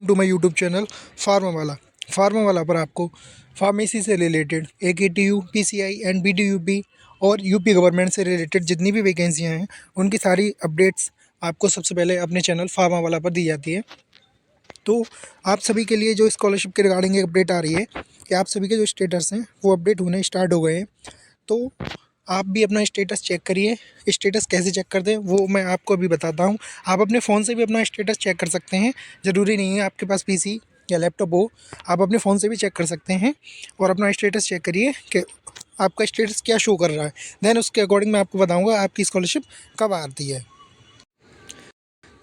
To my YouTube channel pharma वाला पर आपको फार्मेसी से related AKTU, PCI and BDUP और यूपी गवर्नमेंट से रिलेटेड जितनी भी वैकेंसियां हैं उनकी सारी अपडेट्स आपको सबसे पहले अपने चैनल फार्मा वाला पर दी जाती है। तो आप सभी के लिए जो स्कॉलरशिप के रिगार्डिंग एक अपडेट आ रही है कि आप सभी के जो स्टेटस हैं वो अपडेट होने स्टार्ट हो गए हैं। तो आप भी अपना स्टेटस चेक करिए। स्टेटस कैसे चेक करते हैं वो मैं आपको अभी बताता हूँ। आप अपने फ़ोन से भी अपना स्टेटस चेक कर सकते हैं, ज़रूरी नहीं है आपके पास PC या लैपटॉप हो, आप अपने फ़ोन से भी चेक कर सकते हैं और अपना स्टेटस चेक करिए कि आपका स्टेटस क्या शो कर रहा है। देन उसके अकॉर्डिंग मैं आपको बताऊँगा आपकी स्कॉलरशिप कब आती है।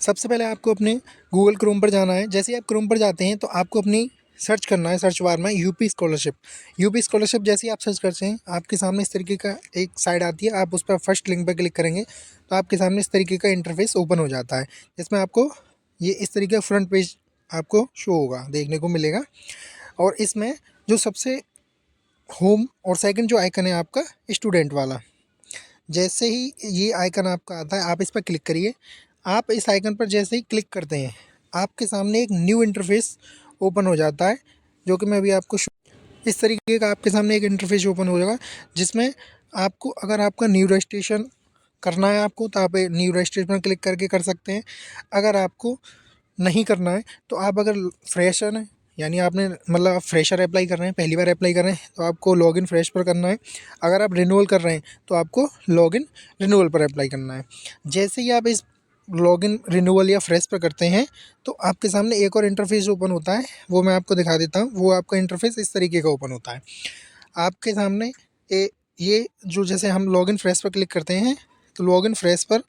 सबसे पहले आपको अपने गूगल क्रोम पर जाना है। जैसे ही आप क्रोम पर जाते हैं तो आपको अपनी सर्च करना है, सर्च बार में यूपी स्कॉलरशिप जैसे ही आप सर्च करते हैं आपके सामने इस तरीके का एक साइट आती है। आप उस पर फर्स्ट लिंक पर क्लिक करेंगे तो आपके सामने इस तरीके का इंटरफेस ओपन हो जाता है, जिसमें आपको ये इस तरीके का फ्रंट पेज आपको शो होगा, देखने को मिलेगा। और इसमें जो सबसे होम और सेकंड जो आइकन है आपका स्टूडेंट वाला, जैसे ही ये आइकन आपका आता है आप इस पर क्लिक करिए। आप इस आइकन पर जैसे ही क्लिक करते हैं आपके सामने एक न्यू इंटरफेस ओपन हो जाता है, जो कि मैं अभी आपको इस तरीके का आपके सामने एक इंटरफेस ओपन हो जाएगा, जिसमें आपको अगर आपका न्यू रजिस्ट्रेशन करना है आपको तो आप न्यू रजिस्ट्रेशन पर क्लिक करके कर सकते हैं। अगर आपको नहीं करना है तो आप अगर फ्रेशर हैं, यानी आपने मतलब आप फ्रेशर अप्लाई कर रहे हैं, पहली बार अप्लाई कर रहे हैं तो आपको लॉगिन फ्रेश पर करना है। अगर आप रिन्यूअल कर रहे हैं तो आपको लॉगिन रिन्यूअल पर अप्लाई करना है। जैसे ही आप इस लॉगिन रिन्यूअल या फ्रेश पर करते हैं तो आपके सामने एक और इंटरफेस ओपन होता है, वो मैं आपको दिखा देता हूँ। वो आपका इंटरफेस इस तरीके का ओपन होता है आपके सामने। ये जो जैसे हम लॉगिन फ्रेश पर क्लिक करते हैं तो लॉगिन फ्रेश पर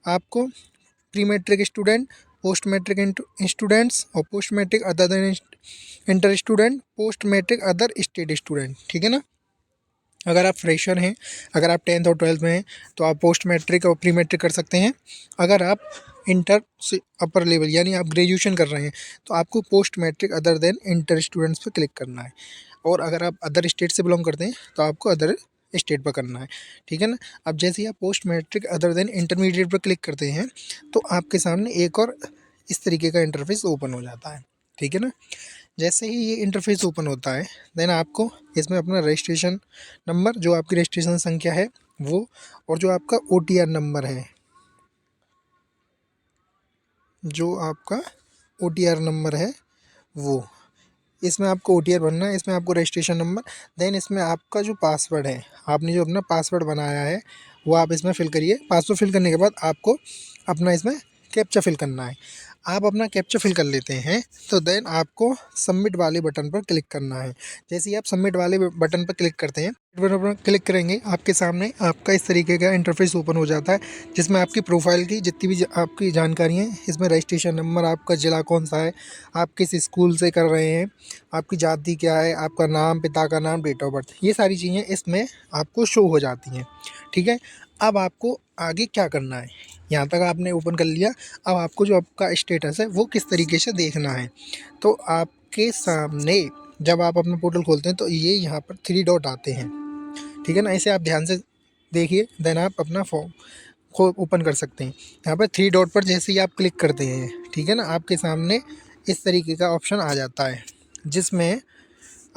आपको pre matric student, post matric students और post matric other inter student, post matric other state student, ठीक है ना। अगर आप फ्रेशर हैं, अगर आप 10th और 12th में हैं तो आप पोस्ट मैट्रिक और प्री मैट्रिक कर सकते हैं। अगर आप इंटर से अपर लेवल यानी आप ग्रेजुएशन कर रहे हैं तो आपको post matric other than inter students पर क्लिक करना है। और अगर आप अदर स्टेट से बिलोंग करते हैं तो आपको अदर स्टेट पर करना है, ठीक है ना। अब जैसे ही आप post matric other than intermediate पर क्लिक करते हैं तो आपके सामने एक और इस तरीके का इंटरफेस ओपन हो जाता है, ठीक है ना। जैसे ही ये इंटरफेस ओपन होता है देन आपको इसमें अपना रजिस्ट्रेशन नंबर, जो आपकी रजिस्ट्रेशन संख्या है वो, और जो आपका OTR नंबर है, जो आपका OTR नंबर है वो, इसमें आपको OTR भरना है। इसमें आपको रजिस्ट्रेशन नंबर, देन इसमें आपका जो पासवर्ड है, आपने जो अपना पासवर्ड बनाया है वो आप इसमें फिल करिए। पासवर्ड फिल करने के बाद आपको अपना इसमें कैप्चा फिल करना है। आप अपना कैप्चा फिल कर लेते हैं तो देन आपको सबमिट वाले बटन पर क्लिक करना है। जैसे ही आप सबमिट वाले बटन पर क्लिक करते हैं, बटन पर क्लिक करेंगे आपके सामने आपका इस तरीके का इंटरफेस ओपन हो जाता है, जिसमें आपकी प्रोफाइल की जितनी भी आपकी जानकारी हैं, इसमें रजिस्ट्रेशन नंबर, आपका ज़िला कौन सा है, आप किस स्कूल से कर रहे हैं, आपकी जाति क्या है, आपका नाम, पिता का नाम, डेट ऑफ बर्थ, ये सारी चीज़ें इसमें आपको शो हो जाती हैं, ठीक है। अब आपको आगे क्या करना है, यहाँ तक आपने ओपन कर लिया। अब आपको जो आपका स्टेटस है वो किस तरीके से देखना है, तो आपके सामने जब आप अपना पोर्टल खोलते हैं तो ये यहाँ पर 3 डॉट आते हैं, ठीक है ना। इसे आप ध्यान से देखिए, देन आप अपना फॉर्म को ओपन कर सकते हैं। यहाँ पर 3 डॉट पर जैसे ही आप क्लिक करते हैं, ठीक है ना, आपके सामने इस तरीके का ऑप्शन आ जाता है, जिसमें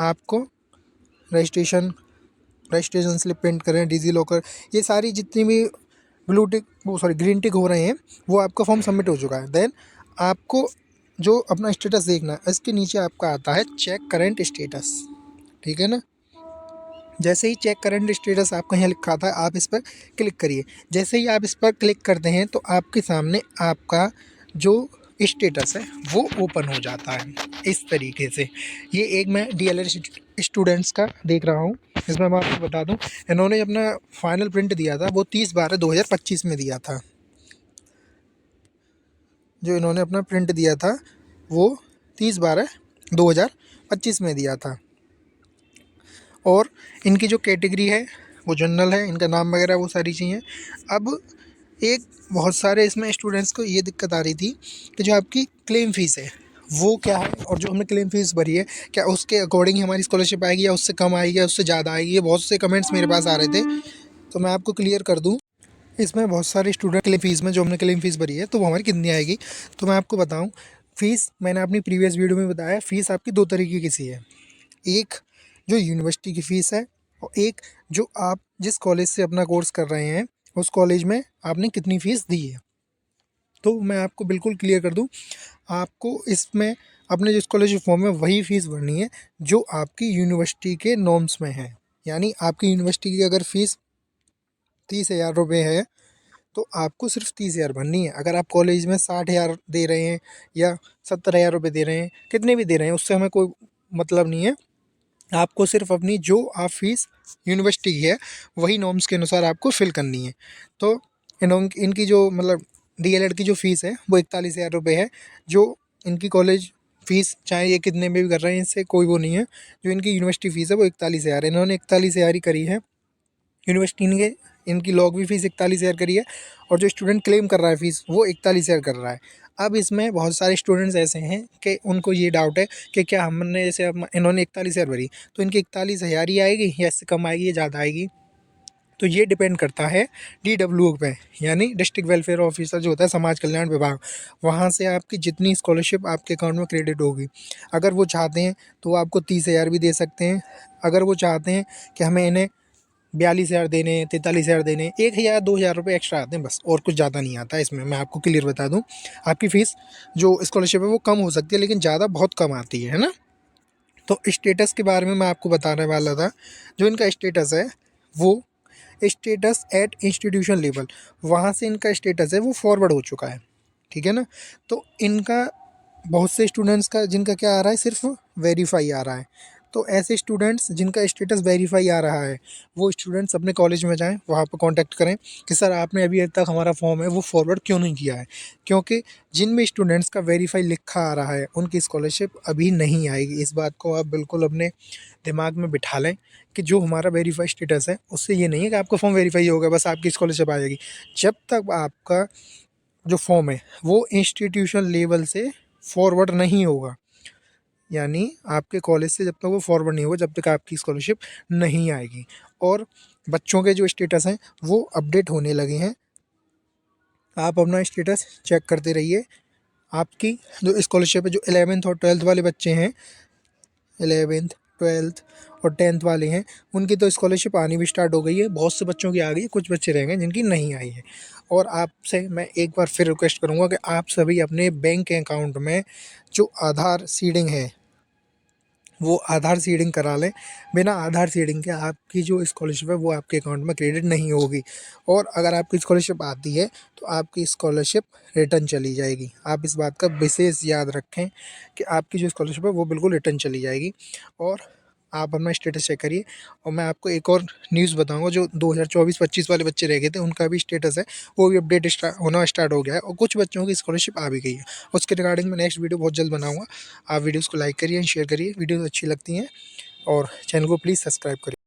आपको रजिस्ट्रेशन स्लिप प्रिंट करें, डिजी लॉकर, ये सारी जितनी भी ब्लू टिक ग्रीन टिक हो रहे हैं वो आपका फॉर्म सबमिट हो चुका है। देन आपको जो अपना स्टेटस देखना है, इसके नीचे आपका आता है चेक करंट स्टेटस, ठीक है ना। जैसे ही चेक करंट स्टेटस आपका यहाँ लिखा था आप इस पर क्लिक करिए। जैसे ही आप इस पर क्लिक करते हैं तो आपके सामने आपका जो स्टेटस है वो ओपन हो जाता है इस तरीके से। ये एक मैं DLR स्टूडेंट्स का देख रहा हूँ। इसमें मैं आपको बता दूँ, इन्होंने अपना फाइनल प्रिंट दिया था वो 30/12/2025 में दिया था। जो इन्होंने अपना प्रिंट दिया था वो 30/12/2025 में दिया था। और इनकी जो कैटेगरी है वो जनरल है, इनका नाम वगैरह वो सारी चीज़ें। अब एक बहुत सारे इसमें स्टूडेंट्स को ये दिक्कत आ रही थी कि जो आपकी क्लेम फ़ीस है वो क्या है, और जो हमने क्लेम फ़ीस भरी है क्या उसके अकॉर्डिंग ही हमारी स्कॉलरशिप आएगी या उससे कम आएगी या उससे ज़्यादा आएगी। ये बहुत से कमेंट्स मेरे पास आ रहे थे, तो मैं आपको क्लियर कर दूँ। इसमें बहुत सारे स्टूडेंट क्लेम फ़ीस में जो हमने क्लेम फ़ीस भरी है तो वो हमारी कितनी आएगी, तो मैं आपको बताऊँ। फ़ीस मैंने अपनी प्रीवियस वीडियो में बताया, फ़ीस आपकी 2 तरीके की सी है। एक जो यूनिवर्सिटी की फ़ीस है और एक जो आप जिस कॉलेज से अपना कोर्स कर रहे हैं, उस कॉलेज में आपने कितनी फ़ीस दी है। तो मैं आपको बिल्कुल क्लियर कर दूँ, आपको इसमें अपने जिस कॉलेज में फॉर्म है वही फ़ीस भरनी है जो आपकी यूनिवर्सिटी के नॉर्म्स में है। यानी आपकी यूनिवर्सिटी की अगर फ़ीस 30,000 रुपये है, तो आपको सिर्फ 30,000 भरनी है। अगर आप कॉलेज में 60,000 दे रहे हैं या 70,000 रुपये दे रहे हैं, कितने भी दे रहे हैं, उससे हमें कोई मतलब नहीं है। आपको सिर्फ अपनी जो आप फ़ीस यूनिवर्सिटी की है वही नॉर्म्स के अनुसार आपको फ़िल करनी है। तो इनकी जो मतलब डीएलएड की जो फ़ीस है वो 41,000 रुपये है। जो इनकी कॉलेज फ़ीस चाहे ये कितने में भी कर रहे हैं, इससे कोई वो नहीं है। जो इनकी यूनिवर्सिटी फ़ीस है वो 41,000 है। इन्होंने 41,000 ही करी है। यूनिवर्सिटी ने इनकी लॉग भी फ़ीस 41,000 करी है और जो स्टूडेंट क्लेम कर रहा है फ़ीस वो 41,000 कर रहा है। अब इसमें बहुत सारे स्टूडेंट्स ऐसे हैं कि उनको ये डाउट है कि क्या हमने जैसे अब इन्होंने 41,000 भरी तो इनकी 41,000 ही आएगी या इससे कम आएगी या ज़्यादा आएगी। तो ये डिपेंड करता है DWO पे, यानी डिस्ट्रिक्ट वेलफेयर ऑफिसर जो होता है समाज कल्याण विभाग। वहाँ से आपकी जितनी स्कॉलरशिप आपके अकाउंट में क्रेडिट होगी, अगर वो चाहते हैं तो वो आपको 30,000 भी दे सकते हैं। अगर वो चाहते हैं कि हमें इन्हें 42,000 देने हैं, 43,000 देने हैं, 1,000 2,000 रुपये एक्स्ट्रा आते हैं बस, और कुछ ज़्यादा नहीं आता है इसमें। मैं आपको क्लियर बता दूँ, आपकी फ़ीस जो स्कॉलरशिप है वो कम हो सकती है लेकिन ज़्यादा बहुत कम आती है ना। तो स्टेटस के बारे में मैं आपको बताने वाला था। जो इनका स्टेटस है वो स्टेटस एट इंस्टीट्यूशन लेवल, वहाँ से इनका स्टेटस है वो फॉरवर्ड हो चुका है, ठीक है ना। तो इनका बहुत से स्टूडेंट्स का जिनका क्या आ रहा है, सिर्फ वेरीफाई आ रहा है। तो ऐसे स्टूडेंट्स जिनका स्टेटस वेरीफाई आ रहा है वो स्टूडेंट्स अपने कॉलेज में जाएं, वहाँ पर कांटेक्ट करें कि सर आपने अभी तक हमारा फॉर्म है वो फॉरवर्ड क्यों नहीं किया है। क्योंकि जिन भी स्टूडेंट्स का वेरीफाई लिखा आ रहा है उनकी स्कॉलरशिप अभी नहीं आएगी। इस बात को आप बिल्कुल अपने दिमाग में बिठा लें कि जो हमारा वेरीफाई स्टेटस है उससे ये नहीं है कि आपका फॉर्म वेरीफाई हो गया बस आपकी स्कॉलरशिप आ जाएगी। जब तक आपका जो फॉर्म है वो इंस्टीट्यूशन लेवल से फॉरवर्ड नहीं होगा, यानी आपके कॉलेज से जब तक वो फॉरवर्ड नहीं होगा जब तक आपकी स्कॉलरशिप नहीं आएगी। और बच्चों के जो स्टेटस हैं वो अपडेट होने लगे हैं, आप अपना स्टेटस चेक करते रहिए। आपकी जो स्कॉलरशिप है, जो 11th और 12th वाले बच्चे हैं, 11th 12th और 10th वाले हैं, उनकी तो स्कॉलरशिप आनी भी स्टार्ट हो गई है। बहुत से बच्चों की आ गई है, कुछ बच्चे रह गए जिनकी नहीं आई है। और आपसे मैं एक बार फिर रिक्वेस्ट करूँगा कि आप सभी अपने बैंक अकाउंट में जो आधार सीडिंग है वो आधार सीडिंग करा लें। बिना आधार सीडिंग के आपकी जो स्कॉलरशिप है वो आपके अकाउंट में क्रेडिट नहीं होगी। और अगर आपकी स्कॉलरशिप आती है तो आपकी स्कॉलरशिप रिटर्न चली जाएगी। आप इस बात का विशेष याद रखें कि आपकी जो स्कॉलरशिप है वो बिल्कुल रिटर्न चली जाएगी। और आप अपना स्टेटस चेक करिए। और मैं आपको एक और न्यूज़ बताऊंगा, जो 2024-25 वाले बच्चे रह गए थे उनका भी स्टेटस है वो भी अपडेट होना स्टार्ट हो गया है और कुछ बच्चों की स्कॉलरशिप आ भी गई है। उसके रिगार्डिंग मैं नेक्स्ट वीडियो बहुत जल्द बनाऊंगा। आप वीडियोज़ को लाइक करिए, शेयर करिए, वीडियोज़ अच्छी लगती हैं और चैनल को प्लीज़ सब्सक्राइब करिए।